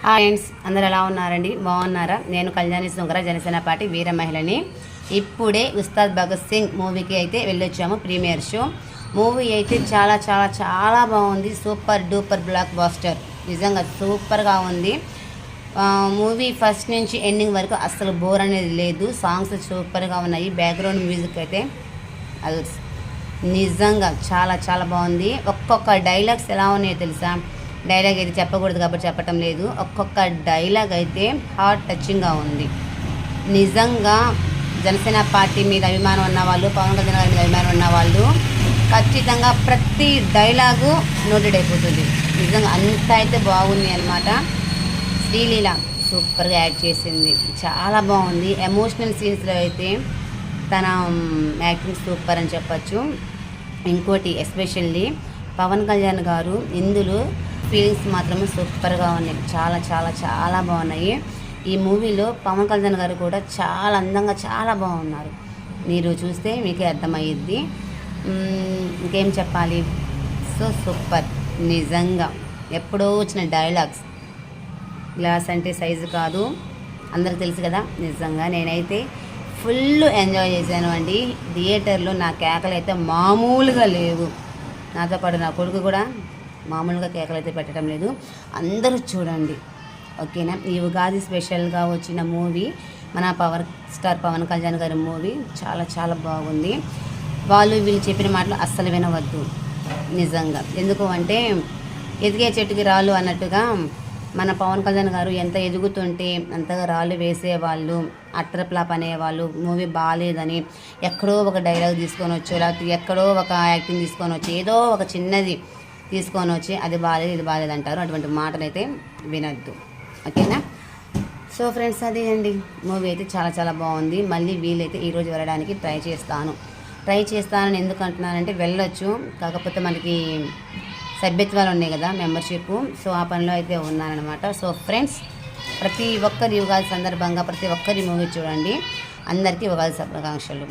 Friends అందరు ఎలా ఉన్నారండి? బాగున్నారా? నేను కళ్యాణి సుంకర జనసేన పార్టీ వీర మహిళని. ఇప్పుడే ఉస్తాద్ భగత్ సింగ్ మూవీకి అయితే వెళ్ళొచ్చాము. ప్రీమియర్ షో మూవీ అయితే చాలా చాలా చాలా బాగుంది. సూపర్ డూపర్ బ్లాక్ బాస్టర్, నిజంగా సూపర్గా ఉంది. మూవీ ఫస్ట్ నుంచి ఎండింగ్ వరకు అస్సలు బోర్ అనేది లేదు. సాంగ్స్ సూపర్గా ఉన్నాయి. బ్యాక్గ్రౌండ్ మ్యూజిక్ అయితే అది నిజంగా చాలా చాలా బాగుంది. ఒక్కొక్క డైలాగ్స్ ఎలా ఉన్నాయో తెలుసా? డైలాగ్ అయితే చెప్పకూడదు కాబట్టి చెప్పటం లేదు. ఒక్కొక్క డైలాగ్ అయితే హార్ట్ టచింగ్గా ఉంది. నిజంగా జనసేన పార్టీ మీద అభిమానం ఉన్న వాళ్ళు, పవన్ కళ్యాణ్ గారి మీద అభిమానం ఉన్న వాళ్ళు ఖచ్చితంగా ప్రతి డైలాగు నోటెడ్ అయిపోతుంది. నిజంగా అంత అయితే బాగుంది అనమాట. శ్రీలీల సూపర్గా యాక్ట్ చేసింది, చాలా బాగుంది. ఎమోషనల్ సీన్స్లో అయితే తన యాక్టింగ్ సూపర్ అని చెప్పచ్చు. ఇంకోటి ఎస్పెషల్లీ పవన్ కళ్యాణ్ గారు ఇందులో ఫీలింగ్స్ మాత్రమే సూపర్గా ఉన్నాయి. చాలా చాలా చాలా బాగున్నాయి. ఈ మూవీలో పవన్ కళ్యాణ్ గారు కూడా చాలా అందంగా చాలా బాగున్నారు. మీరు చూస్తే మీకే అర్థమయ్యిద్ది. ఇంకేం చెప్పాలి? సో సూపర్ నిజంగా. ఎప్పుడో వచ్చిన డైలాగ్స్, గ్లాస్ అంటే సైజు కాదు, అందరికి తెలుసు కదా. నిజంగా నేనైతే ఫుల్ ఎంజాయ్ చేశాను అండి. థియేటర్లో నా కేకలు అయితే మామూలుగా లేవు. నాతో పాటు నా కొడుకు కూడా మామూలుగా కేకలు అయితే పెట్టడం లేదు. అందరూ చూడండి, ఓకేనా? ఈ ఉగాది స్పెషల్గా వచ్చిన మూవీ మన పవర్ స్టార్ పవన్ కళ్యాణ్ గారి మూవీ చాలా చాలా బాగుంది. వీళ్ళు చెప్పిన మాటలు అస్సలు వినవద్దు నిజంగా. ఎందుకు అంటే ఎదిగే చెట్టుకి రాళ్ళు అన్నట్టుగా మన పవన్ కళ్యాణ్ గారు ఎంత ఎదుగుతుంటే అంతగా రాళ్ళు వేసేవాళ్ళు, అట్టర్ ఫ్లాప్ అనేవాళ్ళు. మూవీ బాగాలేదని ఎక్కడో ఒక డైలాగ్ తీసుకొని వచ్చు, లేకపోతే ఎక్కడో ఒక యాక్టింగ్ తీసుకొని వచ్చి ఏదో ఒక చిన్నది తీసుకొని వచ్చి అది బాగాలేదు ఇది బాగాలేదు అంటారు. అటువంటి మాటలు అయితే వినొద్దు, ఓకేనా? సో ఫ్రెండ్స్, అది అండి మూవీ అయితే చాలా చాలా బాగుంది. మళ్ళీ వీలైతే ఈరోజు వెళ్ళడానికి ట్రై చేస్తానని ఎందుకు అంటున్నానంటే వెళ్ళొచ్చు, కాకపోతే మనకి సభ్యత్వాలు ఉన్నాయి కదా, మెంబర్షిప్. సో ఆ పనిలో అయితే ఉన్నానమాట. సో ఫ్రెండ్స్, ప్రతి ఒక్కరి ఉగాది సందర్భంగా ప్రతి ఒక్కరి మూవీ చూడండి. అందరికీ ఉగాది శుభాకాంక్షలు.